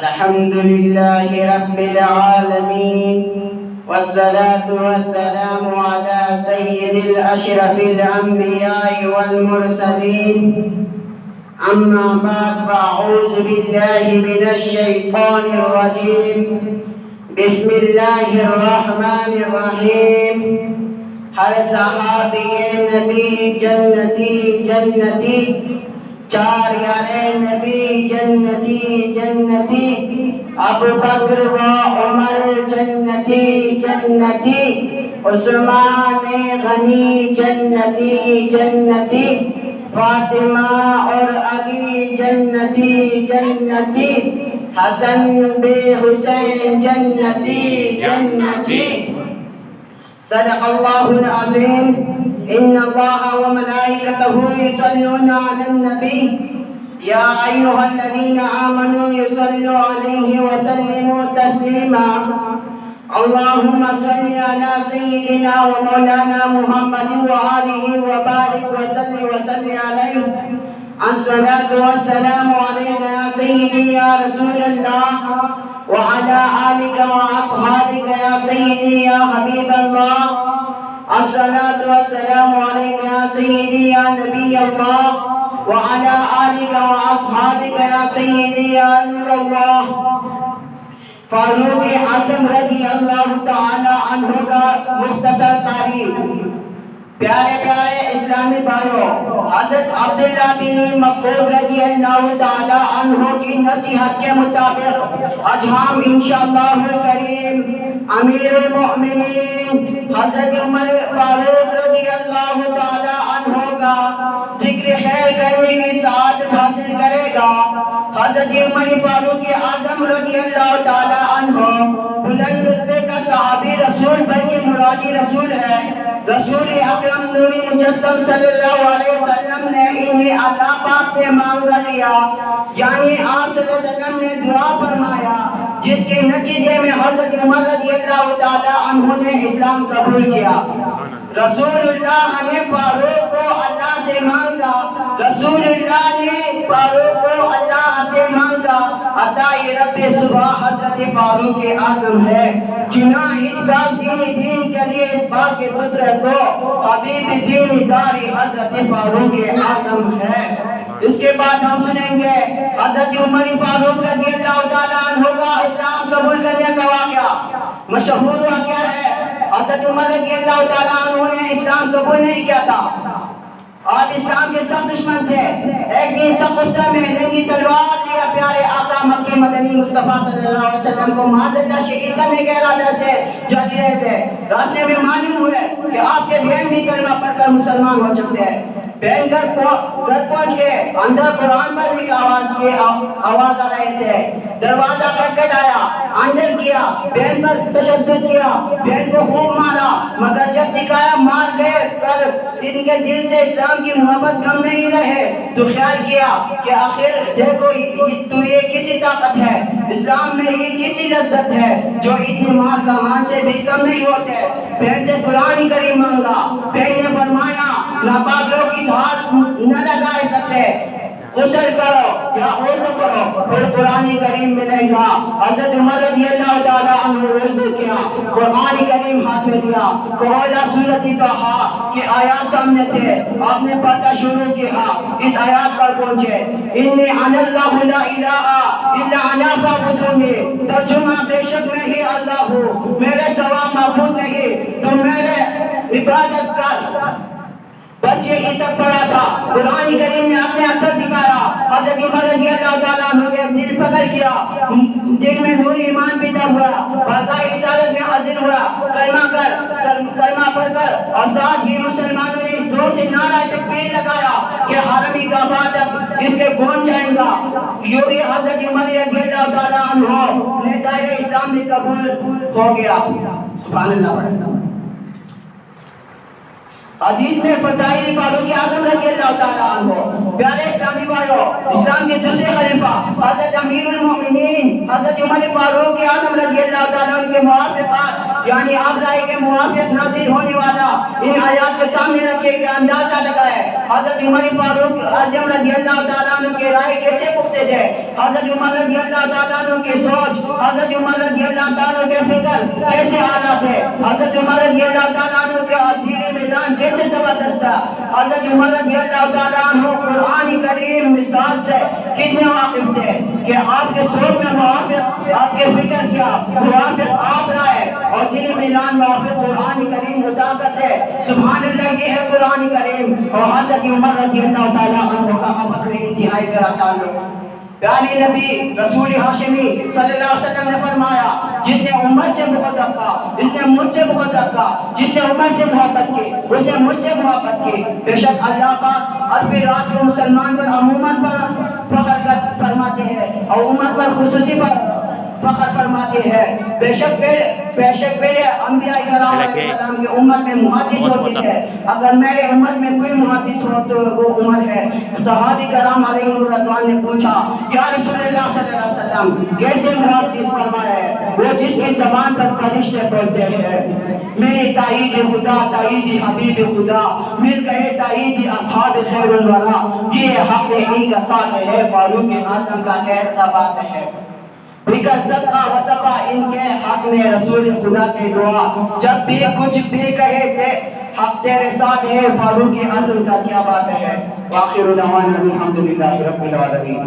الحمد لله رب العالمين والصلاة والسلام على سيد الأشرف الأنبياء والمرسلين أما بعد فأعوذ بالله من الشيطان الرجيم بسم الله الرحمن الرحيم ہر صحابی نبی جنتی جنتی چار یار نبی جنتی جنتی ابو بکر و عمر جنتی جنتی عثمان غنی جنتی جنتی فاطمہ اور علی جنتی جنتی حسن بے حسین جنتی جنتی صدق اللہ العظیم ان اللہ وملائکته یصلون علی النبی یا ایها الذین آمنوا صلوا علیہ وسلموا تسلیما اللهم صل على سيدنا ومولانا محمد وآله وبارك وسلم عليه الصلاة والسلام عليك يا سيدي يا رسول الله وعلى آلك وأصحابك يا سيدي يا حبيب الله الصلاة والسلام عليك يا سيدي يا نبي الله وعلى آلك وأصحابك يا سيدي يا نور الله فاروق اعظم رضی اللہ تعالی عنہ کا مختصر تعریف۔ پیارے پیارے اسلامی بھائیوں، حضرت عبداللہ بن مسعود رضی اللہ تعالی عنہ کی نصیحت کے مطابق آج ہم انشاءاللہ الکریم امیر المؤمنین حضرت عمر فاروق رضی اللہ تعالی عنہ کا ذکر خیر کرنے کی سعادت حاصل کرے گا۔ حضرت عمر فاروق اعظم رضی اللہ تعالی عنہ بلند رتبے کا صحابی رسول بنی مرادی رسول ہے۔ رسول اکرم نور مجسم صلی اللہ علیہ وسلم نے انہیں اللہ پاک سے مانگ لیا، یعنی آپ صلی اللہ علیہ وسلم نے دعا فرمایا، جس کے نتیجے میں حضرت عمر رضی اللہ تعالی عنہ نے اسلام قبول کیا۔ رسول اللہ نے فاروق کو اللہ سے مانگا، رسول اللہ نے فاروق کو اللہ سے مانگا، عطائے رب صبح حضرت فاروق اعظم ہے۔ چنانچہ اس بات دین کے لیے اس بات کے فطرت کو حبیب دین داری حضرت فاروق اعظم ہے۔ اس کے بعد ہم سنیں گے حضرت عمر فاروق رضی اللہ تعالیٰ عنہ کا اسلام قبول کرنے کا واقعہ۔ مشہور واقعہ ہے، حضرت عمر رضی اللہ تعالیٰ عنہ نے اسلام قبول نہیں کیا تھا اور اسلام کے سب دشمن تھے۔ ایک دن سب غصہ میں ننگی تلوار لیا پیارے آقا مکی مدنی مصطفیٰ صلی اللہ علیہ وسلم کو معاذ شہید کرنے کے ارادے سے جاری رہے تھے۔ راستے میں معلوم ہوئے کہ آپ کے بہن بھی کلمہ پڑھ کر مسلمان ہو چکے ہیں۔ بہن گھر پہنچ کے اندر قرآن پڑھنے کی آواز آ رہے تھے۔ دروازہ کھٹکھٹایا، اندر کیا، بہن پر تشدد کیا، بہن کو خوب مارا، مگر جب دکھایا مار گئے کر ان کے دل سے اسلام کی محبت کم نہیں رہے تو خیال کیا کہ آخر دیکھو تو یہ کسی طاقت ہے، اسلام میں یہ کسی لذت ہے جو اتنی مار کا مان سے بھی کم نہیں ہوتے۔ بہن سے قرآن کریم مانگا، بہن نے فرمایا ناپاک لوگ اس ہاتھ نہ لگائے سکتے، غسل کرو یا وضو کرو پھر قرآن کریم ملے گا۔ حضرت عمر رضی اللہ تعالیٰ عنہ وضو کیا، قرآن کریم ہاتھ میں دیا، کولا سورۃ طٰہٰ کی آیات سامنے تھے، آپ نے پڑھنا شروع کیا، اس آیات پر پہنچے انی انا اللہ لا الہ الا انا فاعبدونی، ترجمہ بے شک میں ہی اللہ ہوں، میرے سوا معبود نہیں، تو میرے عبادت کر۔ بس یہی تک پڑا تھا۔ قرآن کریم نے اپنے اثر دکھایا۔ حضرت عمر رضی اللہ تعالیٰ عنہ نے دل پکڑ کیا، دل میں نور ایمان پیدا ہوا، باقاعدہ رسالت میں حاضر ہوا، کلمہ پڑھ کر اور ساتھ ہی مسلمانوں نے زور سے نعرہ تکبیر لگایا کہ حرمی کا عبادت اس کے کون جائیں گا۔ یوں ہی حضرت عمر رضی اللہ تعالیٰ عنہ نے دائرہ اسلام میں قبول ہو گیا۔ سبحان اللہ۔ حدیث میں فضائل فاروق اعظم رضی اللہ تعالیٰ عنہ۔ پیارے اسلامی بھائیوں، اسلام کے دوسرے خلیفہ حضرت امیر المومنین حضرت عمر فاروق اعظم رضی اللہ تعالیٰ عنہ کے موافقات یعنی آپ رائے کے موافق نازل ہونے والا ان آیات کے سامنے رکھے کہ اندازہ لگائے حضرت عمر فاروق اعظم رضی اللہ تعالیٰ عنہ کے رائے کیسے پختہ تھے، حضرت عمر رضی اللہ تعالیٰ عنہ کی سوچ، حضرت عمر رضی اللہ تعالیٰ عنہ کے فکر کیسے اعلیٰ تھے، حضرت عمر رضی اللہ تعالیٰ عنہ کے اسیر میدان کیسے زبردست تھا، حضرت عمر رضی اللہ تعالیٰ عنہ قرآن کریم مثال سے کتنے واقف تھے کہ آپ کے سوچ میں موافق آپ کے فکر کیا موافق آپ رائے اور دل میدان موافق قرآن کریم مطابقت ہے. سبحان اللہ، یہ ہے قرآن کریم اور حضرت عمر رضی اللہ تعالیٰ عنہ کا آپس میں انتہائی گہرا تعلق. پیارے نبی رسول ہاشمی صلی اللہ علیہ وسلم نے فرمایا جس نے عمر سے بغض رکھا، جس نے مجھ سے بغض رکھا، جس نے عمر سے محبت کی، اس نے مجھ سے محبت کی. بے شک اللہ پاک عرب رات کو مسلمان پر عموماً پر فخر فرماتے ہیں اور عمر پر خصوصی پر فخر فرماتے ہیں. بے شک پہلے انبیاء کرام علیہ السلام کی امت میں محدث ہوتے تھے. اگر میرے امت میں کوئی محدث ہو تو وہ عمر ہے. صحابہ کرام علیہ الرضوان نے پوچھا یا رسول اللہ صلی اللہ علیہ وسلم کیسے محدث فرمایا ہے؟ وہ جس کی زبان پر فرشتے بولتے ہیں میرے تائید خدا تائید حبیب خدا مل گئے تائید اصحاب خیر الورا، یہ حق ان کا ساتھ ہے فاروق اعظم کا خیر کا بات ہے. فکر صدقہ وصفہ ان کے حق میں رسول خدا کی دعا، جب بھی کچھ بھی کہے تھے حق تیرے ساتھ ہے فاروق اعظم کا کیا بات ہے. وآخر دعوانا الحمدللہ رب العالمین.